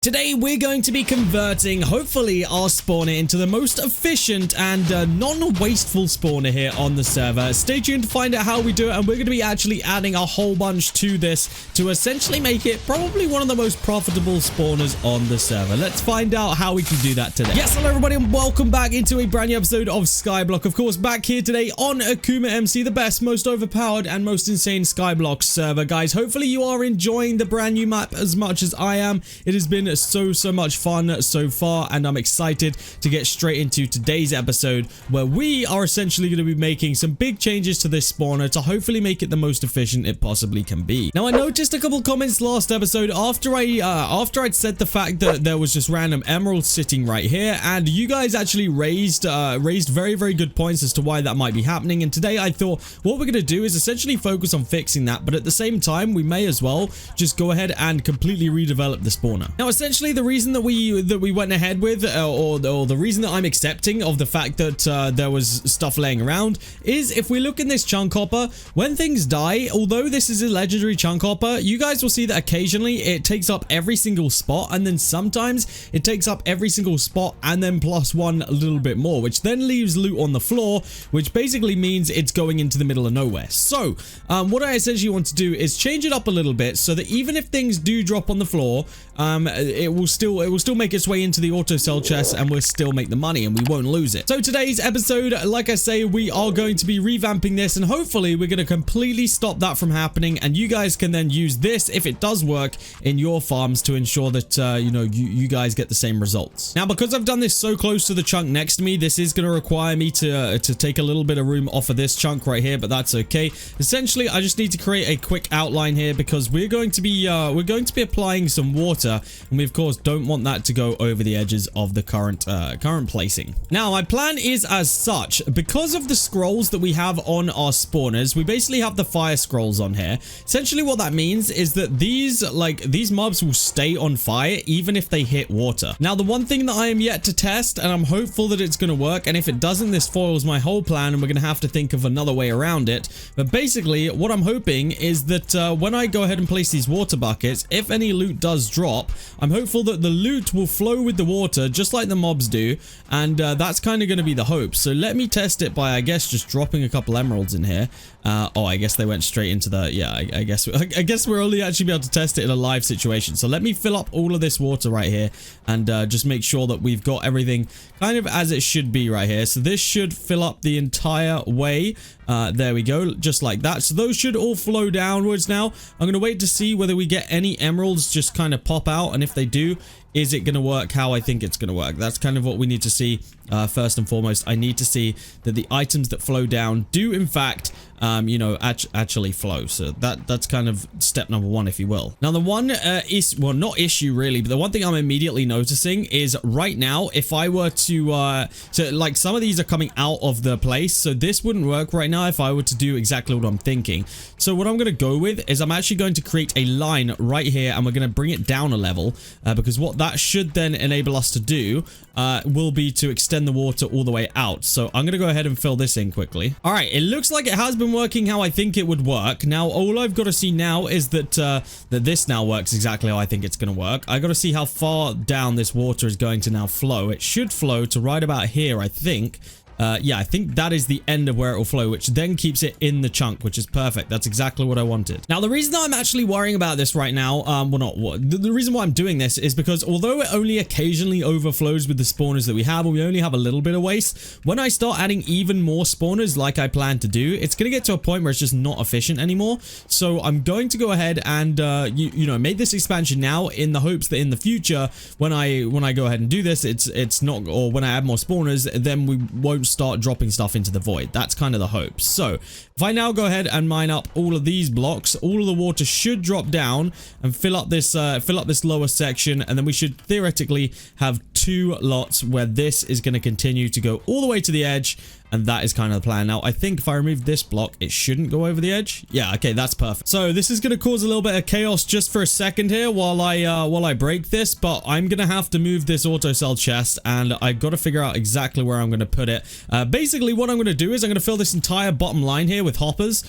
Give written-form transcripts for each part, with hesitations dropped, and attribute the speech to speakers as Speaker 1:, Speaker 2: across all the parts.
Speaker 1: Today we're going to be converting, hopefully, our spawner into the most efficient and non-wasteful spawner here on the server. Stay tuned to find out how we do it, and we're going to be actually adding a whole bunch to this to essentially make it probably one of the most profitable spawners on the server. Let's find out how we can do that today. Yes, hello everybody, and welcome back into a brand new episode of Skyblock. Of course, back here today on AkumaMC, the best, most overpowered, and most insane Skyblock server. Guys, hopefully you are enjoying the brand new map as much as I am. It has been so much fun so far, and I'm excited to get straight into today's episode where we are essentially going to be making some big changes to this spawner to hopefully make it the most efficient it possibly can be. Now, I noticed a couple comments last episode after I'd said the fact that there was just random emeralds sitting right here, and you guys actually raised very good points as to why that might be happening. And today I thought what we're going to do is essentially focus on fixing that, but at the same time we may as well just go ahead and completely redevelop the spawner. Now, essentially the reason that we went ahead with, or the reason that I'm accepting of the fact that there was stuff laying around, is if we look in this chunk hopper, when things die, although this is a legendary chunk hopper, you guys will see that occasionally it takes up every single spot, and then sometimes it takes up every single spot and then plus one a little bit more, which then leaves loot on the floor, which basically means it's going into the middle of nowhere. So what I essentially want to do is change it up a little bit so that even if things do drop on the floor, it will still make its way into the auto sell chest, and we'll still make the money and we won't lose it. So today's episode, like I say, we are going to be revamping this, and hopefully we're going to completely stop that from happening, and you guys can then use this, if it does work, in your farms to ensure that you guys get the same results. Now, because I've done this so close to the chunk next to me, this is going to require me to take a little bit of room off of this chunk right here, but that's okay. Essentially, I just need to create a quick outline here because we're going to be applying some water, and we of course don't want that to go over the edges of the current placing. Now, my plan is as such: because of the scrolls that we have on our spawners, we basically have the fire scrolls on here. Essentially what that means is that these mobs will stay on fire even if they hit water. Now, the one thing that I am yet to test, and I'm hopeful that it's going to work, and if it doesn't, this foils my whole plan and we're going to have to think of another way around it. But basically what I'm hoping is that when I go ahead and place these water buckets, if any loot does drop, I'm hopeful that the loot will flow with the water just like the mobs do, and that's kind of going to be the hope. So let me test it by, I guess, just dropping a couple emeralds in here. Oh, I guess they went straight into the, yeah, I guess we're only actually be able to test it in a live situation. So let me fill up all of this water right here and just make sure that we've got everything kind of as it should be right here. So this should fill up the entire way. There we go, just like that. So those should all flow downwards now. I'm going to wait to see whether we get any emeralds just kind of pop out, and if they do, is it going to work how I think it's going to work? That's kind of what we need to see first and foremost. I need to see that the items that flow down do in fact actually flow. So that's kind of step number one, if you will. Now, the one not issue really, but the one thing I'm immediately noticing is right now, if I were to so like some of these are coming out of the place, so this wouldn't work right now if I were to do exactly what I'm thinking. So what I'm going to go with is I'm actually going to create a line right here, and we're going to bring it down a level because what that should then enable us to do will be to extend the water all the way out. So I'm going to go ahead and fill this in quickly. All right, it looks like it has been working how I think it would work. Now, all I've got to see now is that that this now works exactly how I think it's going to work. I got to see how far down this water is going to now flow. It should flow to right about here, I think. Yeah, I think that is the end of where it will flow, which then keeps it in the chunk, which is perfect. That's exactly what I wanted. Now, the reason that I'm actually worrying about this right now, the reason why I'm doing this is because although it only occasionally overflows with the spawners that we have, or we only have a little bit of waste, when I start adding even more spawners like I plan to do, it's going to get to a point where it's just not efficient anymore. So I'm going to go ahead and, make this expansion now in the hopes that in the future, when I go ahead and do this, it's not, or when I add more spawners, then we won't start dropping stuff into the void. That's kind of the hope. So if I now go ahead and mine up all of these blocks, all of the water should drop down and fill up this lower section, and then we should theoretically have two lots where this is going to continue to go all the way to the edge. And that is kind of the plan. Now, I think if I remove this block, it shouldn't go over the edge. Yeah, okay, that's perfect. So this is going to cause a little bit of chaos just for a second here while I break this, but I'm going to have to move this auto cell chest, and I've got to figure out exactly where I'm going to put it. Basically, what I'm going to do is I'm going to fill this entire bottom line here with hoppers.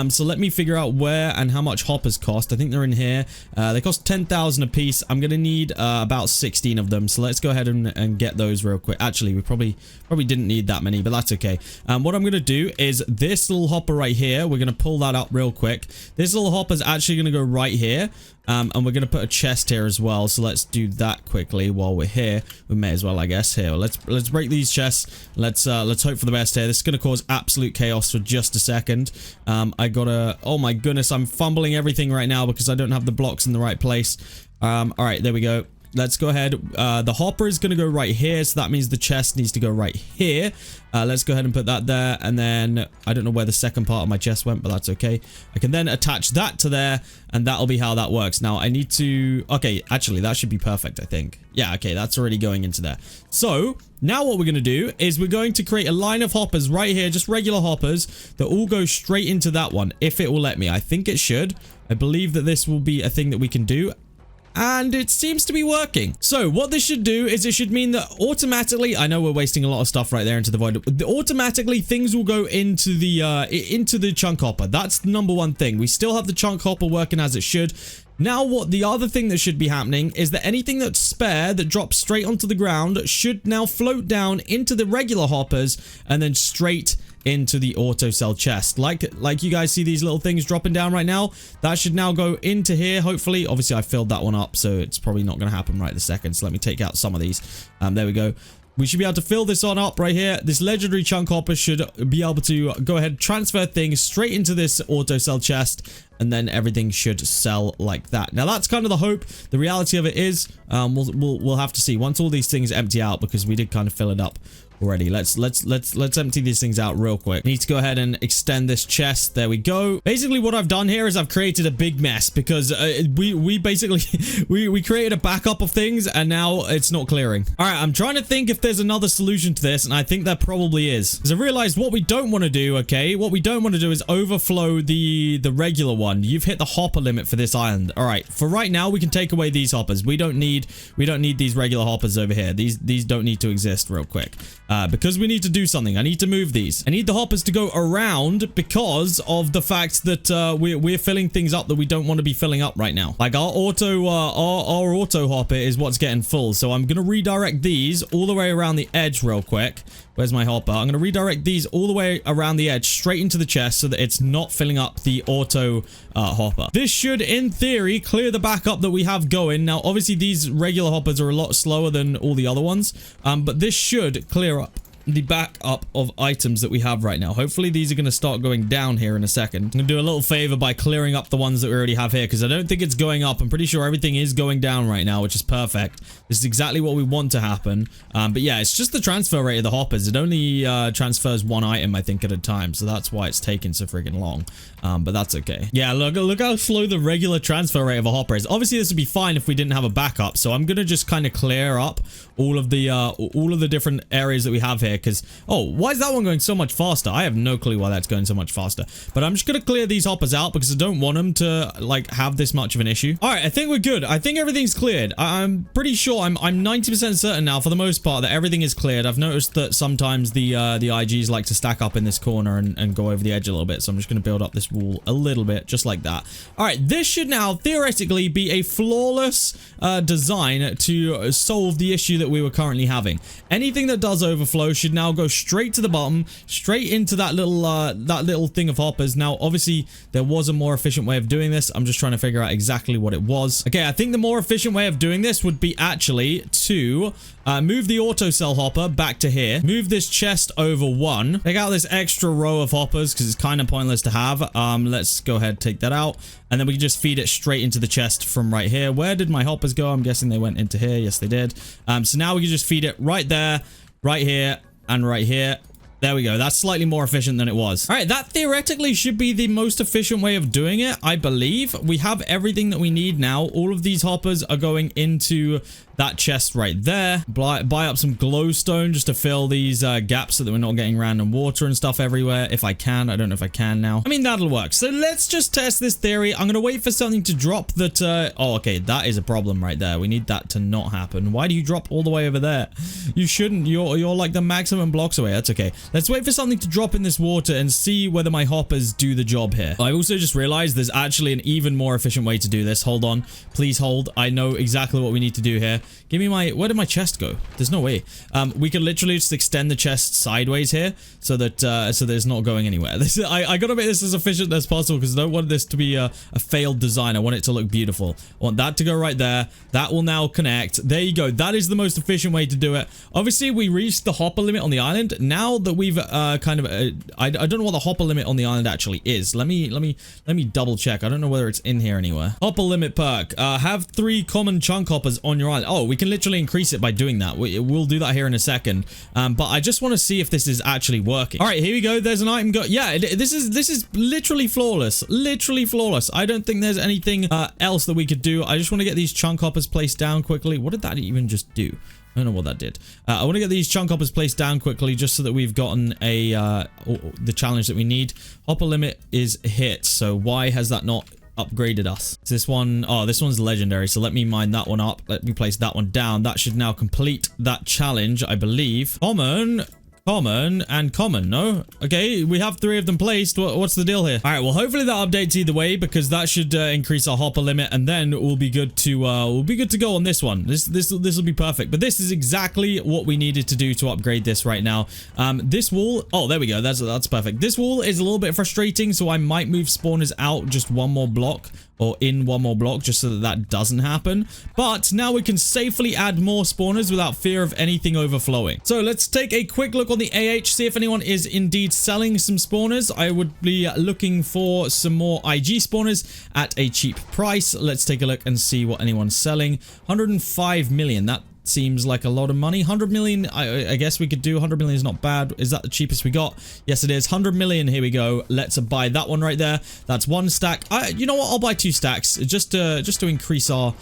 Speaker 1: So let me figure out where and how much hoppers cost. I think they're in here. They cost 10,000 a piece. I'm going to need about 16 of them. So let's go ahead and get those real quick. Actually, we probably didn't need that many, but that's okay. What I'm going to do is this little hopper right here. We're going to pull that up real quick. This little hopper is actually going to go right here. And we're going to put a chest here as well. So let's do that quickly while we're here. We may as well, I guess. Here, let's break these chests. Let's hope for the best here. This is going to cause absolute chaos for just a second. I gotta, oh my goodness, I'm fumbling everything right now because I don't have the blocks in the right place. All right, there we go. Let's go ahead. The hopper is going to go right here. So that means the chest needs to go right here. Let's go ahead and put that there. And then I don't know where the second part of my chest went, but that's okay. I can then attach that to there. And that'll be how that works. Now I need to... Okay, actually, that should be perfect, I think. Yeah, okay, that's already going into there. So now what we're going to do is we're going to create a line of hoppers right here. Just regular hoppers that all go straight into that one. If it will let me. I think it should. I believe that this will be a thing that we can do. And it seems to be working. So what this should do is it should mean that automatically, I know we're wasting a lot of stuff right there into the void. Automatically things will go into the chunk hopper. That's the number one thing. We still have the chunk hopper working as it should. Now what the other thing that should be happening is that anything that's spare that drops straight onto the ground should now float down into the regular hoppers and then straight into the auto cell chest. Like you guys see these little things dropping down right now, that should now go into here. Hopefully, obviously I filled that one up, so it's probably not going to happen right this second. So let me take out some of these. There we go. We should be able to fill this on up right here. This legendary chunk hopper should be able to go ahead, transfer things straight into this auto cell chest, and then everything should sell like that. Now that's kind of the hope. The reality of it is, we'll have to see once all these things empty out, because we did kind of fill it up already. Let's empty these things out real quick. Need to go ahead and extend this chest. There we go. Basically what I've done here is I've created a big mess because we basically we created a backup of things and now it's not clearing. All right, I'm trying to think if there's another solution to this, and I think there probably is, because I realized what we don't want to do. Okay, what we don't want to do is overflow the regular one. You've hit the hopper limit for this island. All right, for right now we can take away these hoppers. We don't need these regular hoppers over here. These don't need to exist real quick. Because we need to do something. I need to move these. I need the hoppers to go around because of the fact that we're filling things up that we don't want to be filling up right now. Like our auto hopper is what's getting full. So I'm going to redirect these all the way around the edge real quick. Where's my hopper? I'm going to redirect these all the way around the edge straight into the chest so that it's not filling up the auto hopper. This should, in theory, clear the backup that we have going. Now, obviously, these regular hoppers are a lot slower than all the other ones, but this should clear up the backup of items that we have right now. Hopefully these are going to start going down here in a second. I'm going to do a little favor by clearing up the ones that we already have here, because I don't think it's going up. I'm pretty sure everything is going down right now, which is perfect. This is exactly what we want to happen. But yeah, it's just the transfer rate of the hoppers. It only transfers one item, I think, at a time. So that's why it's taking so freaking long. But that's okay. Yeah, look how slow the regular transfer rate of a hopper is. Obviously, this would be fine if we didn't have a backup. So I'm going to just kind of clear up all of the different areas that we have here. Because, oh, why is that one going so much faster? I have no clue why that's going so much faster. But I'm just going to clear these hoppers out because I don't want them to, like, have this much of an issue. All right, I think we're good. I think everything's cleared. I'm pretty sure, I'm 90% certain now, for the most part, that everything is cleared. I've noticed that sometimes the IGs like to stack up in this corner and go over the edge a little bit. So I'm just going to build up this wall a little bit, just like that. All right, this should now theoretically be a flawless design to solve the issue that we were currently having. Anything that does overflow should now go straight to the bottom, straight into that little thing of hoppers. Now, obviously, there was a more efficient way of doing this. I'm just trying to figure out exactly what it was. Okay, I think the more efficient way of doing this would be actually to move the auto cell hopper back to here. Move this chest over one. Take out this extra row of hoppers because it's kind of pointless to have. Let's go ahead, take that out. And then we can just feed it straight into the chest from right here. Where did my hoppers go? I'm guessing they went into here. Yes, they did. So now we can just feed it right there, right here, and right here. There we go. That's slightly more efficient than it was. All right, that theoretically should be the most efficient way of doing it, I believe. We have everything that we need now. All of these hoppers are going into that chest right there. Buy up some glowstone just to fill these gaps so that we're not getting random water and stuff everywhere. If I can. I don't know if I can now. I mean, that'll work. So let's just test this theory. I'm going to wait for something to drop that... oh, okay. That is a problem right there. We need that to not happen. Why do you drop all the way over there? You shouldn't. You're like the maximum blocks away. That's okay. Let's wait for something to drop in this water and see whether my hoppers do the job here. I also just realized there's actually an even more efficient way to do this. Hold on. Please hold. I know exactly what we need to do here. Give me my... Where did my chest go? There's no way. We could literally just extend the chest sideways here so that so that it's not going anywhere. I gotta make this as efficient as possible because I don't want this to be a failed design. I want it to look beautiful. I want that to go right there. That will now connect. There you go. That is the most efficient way to do it. Obviously, we reached the hopper limit on the island. Now that we've kind of... I don't know what the hopper limit on the island actually is. Let me double check. I don't know whether it's in here anywhere. Hopper limit perk. Have 3 common chunk hoppers on your island. Oh, we can literally increase it by doing that. We'll do that here in a second. But I just want to see if this is actually working. All right, here we go. There's an item. Yeah, this is literally flawless. Literally flawless. I don't think there's anything else that we could do. I just want to get these chunk hoppers placed down quickly. What did that even just do? I don't know what that did. I want to get these chunk hoppers placed down quickly just so that we've gotten the challenge that we need. Hopper limit is hit. So why has that not upgraded us? Is this one? Oh, this one's legendary. So let me mine that one up. Let me place that one down. That should now complete that challenge, I believe. Common, and common. No? Okay, we have 3 of them placed. What's the deal here? All right, well, hopefully that updates either way because that should increase our hopper limit and then we'll be good to go on this one. This will be perfect. But this is exactly what we needed to do to upgrade this right now. This wall... Oh, there we go. That's perfect. This wall is a little bit frustrating, so I might move spawners out just one more block or in one more block just so that that doesn't happen. But now we can safely add more spawners without fear of anything overflowing. So let's take a quick look on the AH, see if anyone is indeed selling some spawners. I would be looking for some more IG spawners at a cheap price. Let's take a look and see what anyone's selling. 105 million. That seems like a lot of money. 100 million, I guess we could do. 100 million is not bad. Is that the cheapest we got? Yes, it is. 100 million. Here we go. Let's buy that one right there. That's 1 stack. You know what? I'll buy 2 stacks just to increase our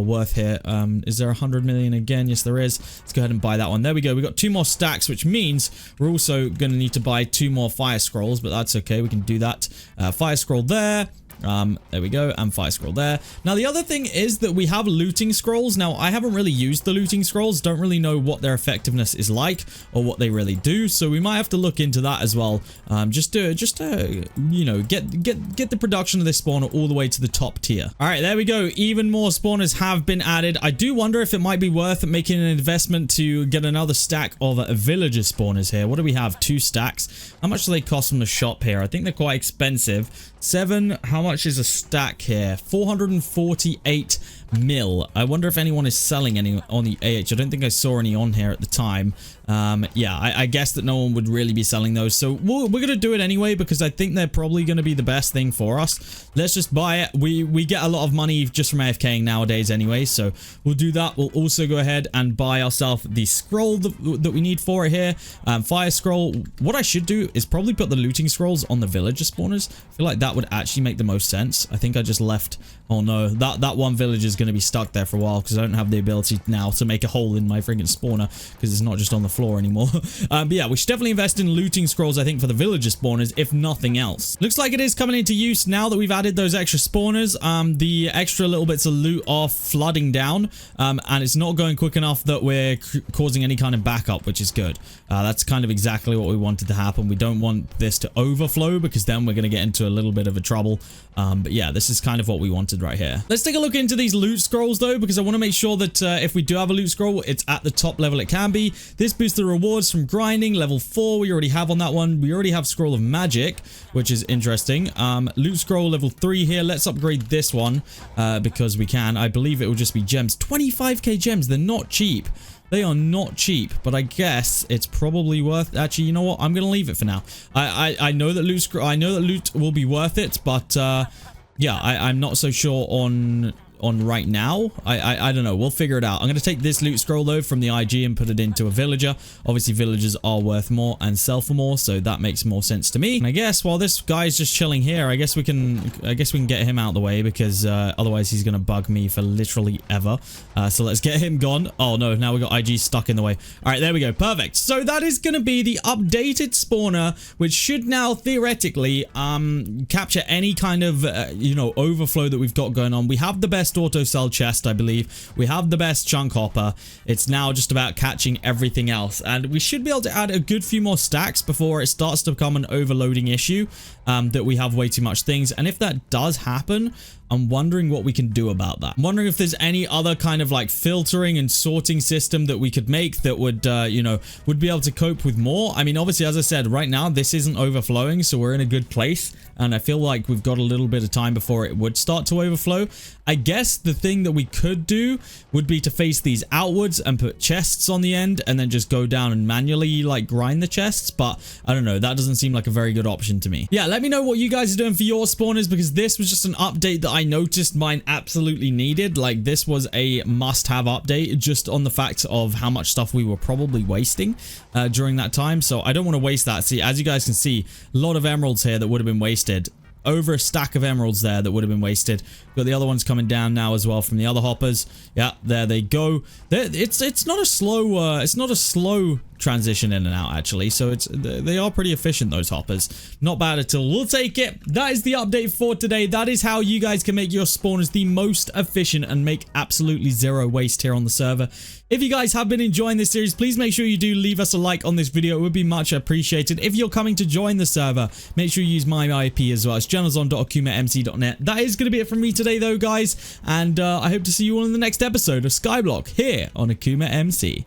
Speaker 1: worth here. Is there 100 million again? Yes, there is. Let's go ahead and buy that one. There we go. We got 2 more stacks, which means we're also going to need to buy 2 more fire scrolls, but that's okay. We can do that. Fire scroll there. There we go, and fire scroll there. Now, the other thing is that we have looting scrolls. Now, I haven't really used the looting scrolls, don't really know what their effectiveness is like or what they really do, so we might have to look into that as well. Just to you know, get the production of this spawner all the way to the top tier. All right, there we go. Even more spawners have been added. I do wonder if it might be worth making an investment to get another stack of villager spawners here. What do we have? 2 stacks. How much do they cost from the shop here? I think they're quite expensive. 7. How much is a stack here? 448 mil. I wonder if anyone is selling any on the AH. I don't think I saw any on here at the time. Yeah, I guess that no one would really be selling those. So we're going to do it anyway because I think they're probably going to be the best thing for us. Let's just buy it. We get a lot of money just from AFKing nowadays anyway. So we'll do that. We'll also go ahead and buy ourselves the scroll that we need for it here. Fire scroll. What I should do is probably put the looting scrolls on the villager spawners. I feel like that would actually make the most sense. I think I just left... Oh no, that one villager is going to be stuck there for a while because I don't have the ability now to make a hole in my freaking spawner because it's not just on the floor anymore. But yeah, we should definitely invest in looting scrolls, I think, for the villager spawners, if nothing else. Looks like it is coming into use now that we've added those extra spawners. The extra little bits of loot are flooding down, and it's not going quick enough that we're causing any kind of backup, which is good. That's kind of exactly what we wanted to happen. We don't want this to overflow because then we're going to get into a little bit of a trouble. But yeah, this is kind of what we wanted right here. Let's take a look into these loot scrolls though, because I want to make sure that if we do have a loot scroll, it's at the top level it can be. This boosts the rewards from grinding. Level 4 we already have on that one. We already have Scroll of Magic, which is interesting. Loot scroll level 3 here. Let's upgrade this one because we can. I believe it will just be gems. 25k gems. They're not cheap. They are not cheap, but I guess it's probably worth... Actually, you know what? I'm going to leave it for now. I know that loot will be worth it, but yeah, I'm not so sure on on right now. I don't know. We'll figure it out. I'm going to take this loot scroll though from the IG and put it into a villager. Obviously villagers are worth more and sell for more, so that makes more sense to me. And I guess while this guy's just chilling here, I guess we can get him out of the way, because otherwise he's going to bug me for literally ever. So let's get him gone. Oh no, now we got IG stuck in the way. All right, there we go. Perfect. So that is going to be the updated spawner, which should now theoretically capture any kind of you know, overflow that we've got going on. We have the best auto sell chest, I believe. We have the best chunk hopper. It's now just about catching everything else, and we should be able to add a good few more stacks before it starts to become an overloading issue, that we have way too much things. And if that does happen, I'm wondering what we can do about that. I'm wondering if there's any other kind of like filtering and sorting system that we could make that would, you know, would be able to cope with more. I mean, obviously, as I said, right now, this isn't overflowing, so we're in a good place. And I feel like we've got a little bit of time before it would start to overflow. I guess the thing that we could do would be to face these outwards and put chests on the end, and then just go down and manually like grind the chests. But I don't know, that doesn't seem like a very good option to me. Yeah, let me know what you guys are doing for your spawners, because this was just an update that I noticed mine absolutely needed. Like, this was a must-have update just on the fact of how much stuff we were probably wasting during that time. So I don't want to waste that. See, as you guys can see, a lot of emeralds here that would have been wasted. Over a stack of emeralds there that would have been wasted. Got the other ones coming down now as well from the other hoppers. Yeah, there they go. It's not a slow transition in and out, actually. So they are pretty efficient, those hoppers. Not bad at all. We'll take it. That is the update for today. That is how you guys can make your spawners the most efficient and make absolutely zero waste here on the server. If you guys have been enjoying this series, please make sure you do leave us a like on this video. It would be much appreciated. If you're coming to join the server, make sure you use my IP as well. It's generzon.akumamc.net. That is going to be it from me today, though, guys. And I hope to see you all in the next episode of Skyblock here on AkumaMC.